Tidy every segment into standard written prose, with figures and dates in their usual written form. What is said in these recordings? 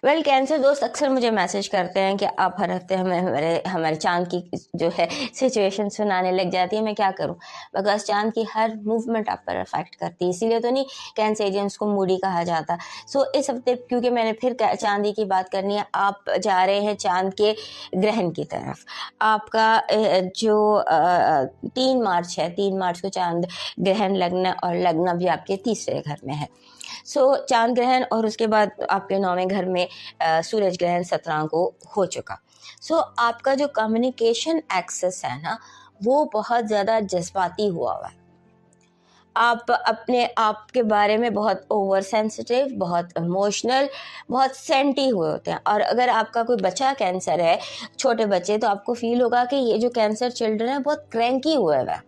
Well cancer दोस्त अक्सर मुझे मैसेज करते हैं कि आप हर हफ्ते हमें हमारे चांद की जो है सिचुएशन सुनाने लग जाती है। मैं क्या करूं, बिकॉज चांद की हर मूवमेंट आप पर अफेक्ट करती है। इसीलिए तो नहीं कैंसरियंस को मूडी कहा जाता। सो इस हफ्ते क्योंकि मैंने फिर चांदी की बात करनी है, आप जा रहे हैं चांद के ग्रहण की तरफ। आपका जो 3 मार्च है, 3 मार्च को चांद ग्रहण लगना, और लगना भी आपके तीसरे घर में है। सो चांद ग्रहण और उसके बाद आपके 9वें घर में सूरज ग्रहण 17 को हो चुका। सो आपका जो कम्युनिकेशन एक्सेस है ना, वो बहुत ज़्यादा जज्बाती हुआ है। आप अपने आप के बारे में बहुत ओवर सेंसिटिव, बहुत इमोशनल, बहुत सेंटी हुए होते हैं। और अगर आपका कोई बच्चा कैंसर है, छोटे बच्चे, तो आपको फील होगा कि ये जो कैंसर चिल्ड्रन है बहुत क्रैंकी हुए हुए हैं।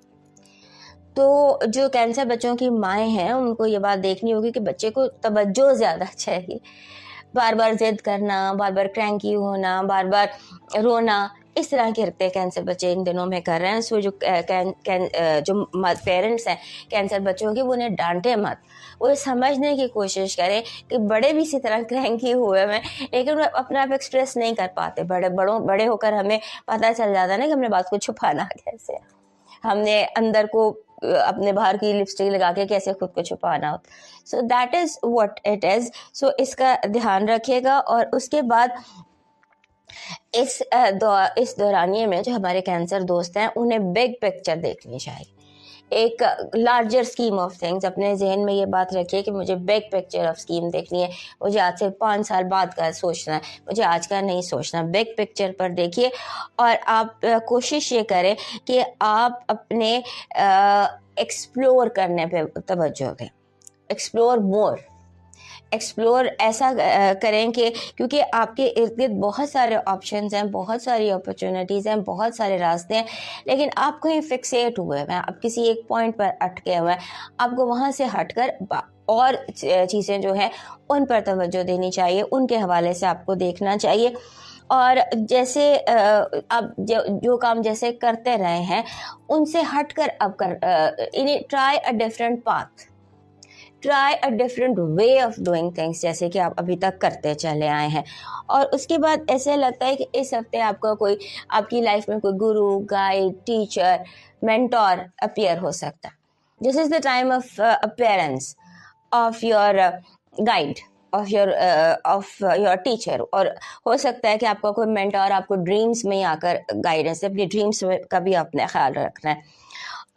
तो जो कैंसर बच्चों की माएँ हैं, उनको ये बात देखनी होगी कि बच्चे को तवज्जो ज़्यादा चाहिए। बार बार जिद करना, बार बार क्रैंकी होना, बार बार रोना, इस तरह के हरकतें कैंसर बच्चे इन दिनों में कर रहे हैं। सो जो पेरेंट्स हैं कैंसर बच्चों के, वो उन्हें डांटे मत। वो समझने की कोशिश करें कि बड़े भी इसी तरह क्रैंकी हुए हैं, लेकिन वो अपने आप एक्सप्रेस नहीं कर पाते। बड़े होकर हमें पता चल जाता है ना कि हमने बात को छुपाना कैसे, हमने अंदर को अपने बाहर की लिपस्टिक लगा के कैसे खुद को छुपाना होता। So that is what it is. So इसका ध्यान रखिएगा। और उसके बाद इस दौरानिए में जो हमारे कैंसर दोस्त हैं, उन्हें बिग पिक्चर देखनी चाहिए, एक लार्जर स्कीम ऑफ थिंग्स। अपने जहन में ये बात रखिए कि मुझे बिग पिक्चर ऑफ स्कीम देखनी है, मुझे आज से 5 साल बाद का सोचना है, मुझे आज का नहीं सोचना। बिग पिक्चर पर देखिए और आप कोशिश ये करें कि आप अपने एक्सप्लोर करने पे तवज्जो दें। एक्सप्लोर मोर, एक्सप्लोर ऐसा करें कि क्योंकि आपके इर्द गिर्द बहुत सारे ऑप्शंस हैं, बहुत सारी अपॉर्चुनिटीज़ हैं, बहुत सारे रास्ते हैं, लेकिन आप कहीं फिक्सेट हुए हैं, आप किसी एक पॉइंट पर अटके हुए हैं। आपको वहाँ से हटकर और चीज़ें जो हैं उन पर तवज्जो देनी चाहिए, उनके हवाले से आपको देखना चाहिए। और जैसे आप जो काम जैसे करते रहे हैं, उनसे हटकर अब try a different path, try a different way of doing things, जैसे कि आप अभी तक करते चले आए हैं। और उसके बाद ऐसे लगता है कि इस हफ्ते आपका कोई, आपकी लाइफ में कोई गुरु, गाइड, टीचर, मेंटोर अपीयर हो सकता है। This is the time of appearance of your guide, of your teacher. और हो सकता है कि आपका कोई मेंटोर आपको ड्रीम्स में ही आकर गाइडेंस, अपनी ड्रीम्स का भी अपने ख्याल रखना है।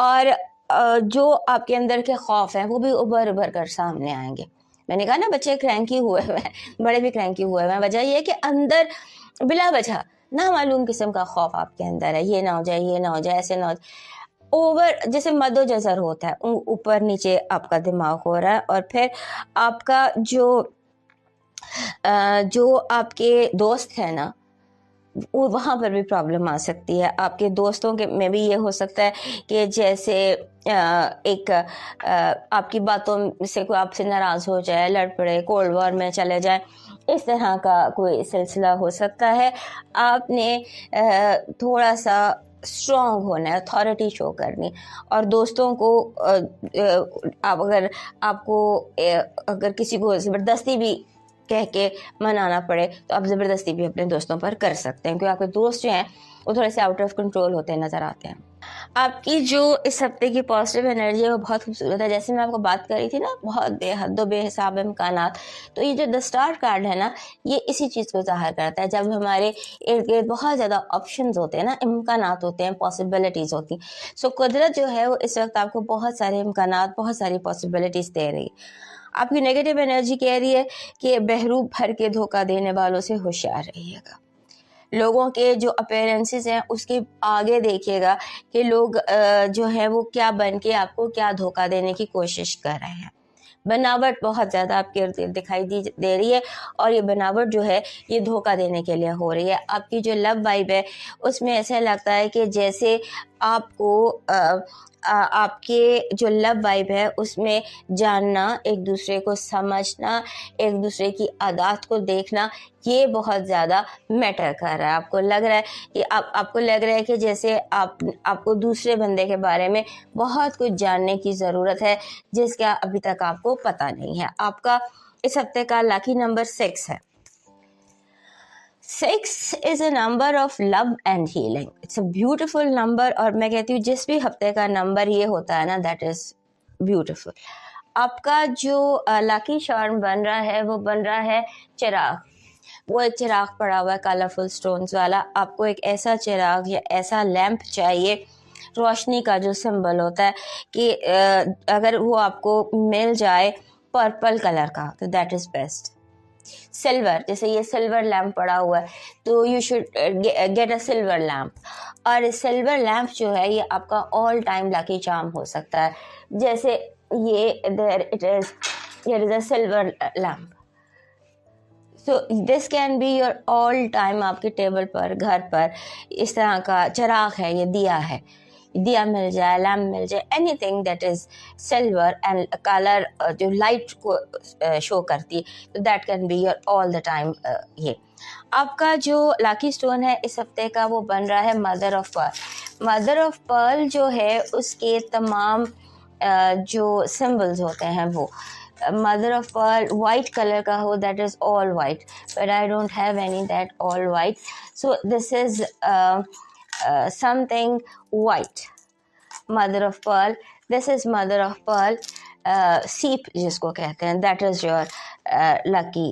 और जो आपके अंदर के खौफ हैं वो भी उभर कर सामने आएंगे। मैंने कहा ना, बच्चे क्रैंकी हुए हुए हैं, बड़े भी क्रैंकी हुए हुए हैं। वजह यह है कि अंदर बिला वजह ना मालूम किस्म का खौफ आपके अंदर है, ये ना हो जाए, ये ना हो जाए, ऐसे ना हो जाए। ओवर जैसे मदोजजर होता है, ऊपर नीचे आपका दिमाग हो रहा है। और फिर आपका जो आपके दोस्त है ना, वहाँ पर भी प्रॉब्लम आ सकती है। आपके दोस्तों के में भी ये हो सकता है कि जैसे आपकी बातों से कोई आपसे नाराज़ हो जाए, लड़ पड़े, कोल्ड वॉर में चले जाए, इस तरह का कोई सिलसिला हो सकता है। आपने थोड़ा सा स्ट्रॉन्ग होना है, अथॉरिटी शो करनी। और दोस्तों को आप अगर किसी को ज़बरदस्ती भी कह के मनाना पड़े, तो आप ज़बरदस्ती भी अपने दोस्तों पर कर सकते हैं, क्योंकि आपके दोस्त जो हैं वो थोड़े से आउट ऑफ कंट्रोल होते नज़र आते हैं। आपकी जो इस हफ्ते की पॉजिटिव एनर्जी है वो बहुत खूबसूरत है। जैसे मैं आपको बात कर रही थी ना, बहुत बेहद बेहिसाब इम्कानात, तो ये जो द स्टार कार्ड है ना, ये इसी चीज़ को ज़ाहिर करता है। जब हमारे इर्द गिर्द बहुत ज़्यादा ऑप्शंस होते हैं ना, इम्कानात होते हैं, पॉसिबिलिटीज़ होती हैं। सो कुदरत जो है वो इस वक्त आपको बहुत सारे इम्कानात, बहुत सारी पॉसिबिलिटीज़ दे रही है। आपकी नेगेटिव एनर्जी कह रही है कि बहरूप भर के धोखा देने वालों से होशियार रहिएगा। लोगों के जो अपीयरेंसेस हैं उसके आगे देखिएगा कि लोग जो है वो क्या बन के आपको क्या धोखा देने की कोशिश कर रहे हैं। बनावट बहुत ज़्यादा आपके इर्द गिर्द दिखाई दे रही है, और ये बनावट जो है ये धोखा देने के लिए हो रही है। आपकी जो लव वाइब है उसमें ऐसा लगता है कि जैसे आपको आपके जो लव वाइब है उसमें जानना, एक दूसरे को समझना, एक दूसरे की आदत को देखना, ये बहुत ज़्यादा मैटर कर रहा है। आपको लग रहा है कि आपको लग रहा है कि जैसे आपको दूसरे बंदे के बारे में बहुत कुछ जानने की ज़रूरत है, जिसका अभी तक आपको पता नहीं है। आपका इस हफ्ते का लकी नंबर 6 है। 6 is a number of love and healing, it's a beautiful number. और मैं कहती हूँ जिस भी हफ्ते का नंबर ये होता है ना, दैट इज़ ब्यूटिफुल। आपका जो लकी चार्म बन रहा है वो बन रहा है चिराग। वो एक चिराग पड़ा हुआ है कलरफुल स्टोन्स वाला। आपको एक ऐसा चिराग या ऐसा लैंप चाहिए, रोशनी का जो सिंबल होता है कि अगर वो आपको मिल जाए पर्पल कलर का तो दैट इज़ बेस्ट। सिल्वर, जैसे ये सिल्वर लैम्प पड़ा हुआ है तो you should get a silver lamp. और सिल्वर लैम्प जो है ये आपका ऑल टाइम लकी चार्म हो सकता है। जैसे ये there is a silver lamp, so this can be your all time. आपके टेबल पर, घर पर इस तरह का चिराग है, ये दिया है, दिया मिल जाए, लैम्प मिल जाए, anything that is silver and colour जो लाइट को शो करती है, तो that can be your all the time. ये आपका जो लकी स्टोन है इस हफ्ते का वो बन रहा है mother of pearl. Mother of pearl जो है उसके तमाम जो सिंबल्स होते हैं वो mother of pearl white colour का हो, that is all white, but I don't have any that all white, so this is something white. Mother of pearl, this is mother of pearl, सीप जिसको कहते हैं, that is your lucky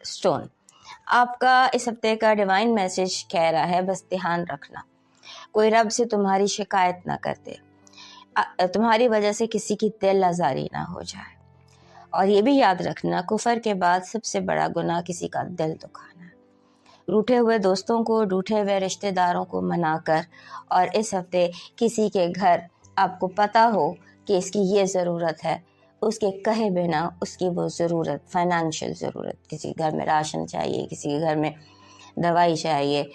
stone. आपका इस हफ्ते का डिवाइन मैसेज कह रहा है बस ध्यान रखना, कोई रब से तुम्हारी शिकायत ना करते, तुम्हारी वजह से किसी की दिल आजारी ना हो जाए। और ये भी याद रखना, कुफर के बाद सबसे बड़ा गुनाह किसी का दिल दुखाना। रूठे हुए दोस्तों को, रूठे हुए रिश्तेदारों को मनाकर, और इस हफ्ते किसी के घर आपको पता हो कि इसकी ये ज़रूरत है, उसके कहे बिना उसकी वो ज़रूरत, फाइनेंशियल ज़रूरत, किसी के घर में राशन चाहिए, किसी के घर में दवाई चाहिए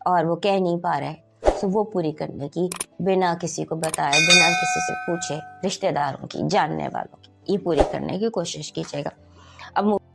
और वो कह नहीं पा रहे, तो वो पूरी करने की, बिना किसी को बताए, बिना किसी से पूछे, रिश्तेदारों की, जानने वालों की, ये पूरी करने की कोशिश कीजिएगा।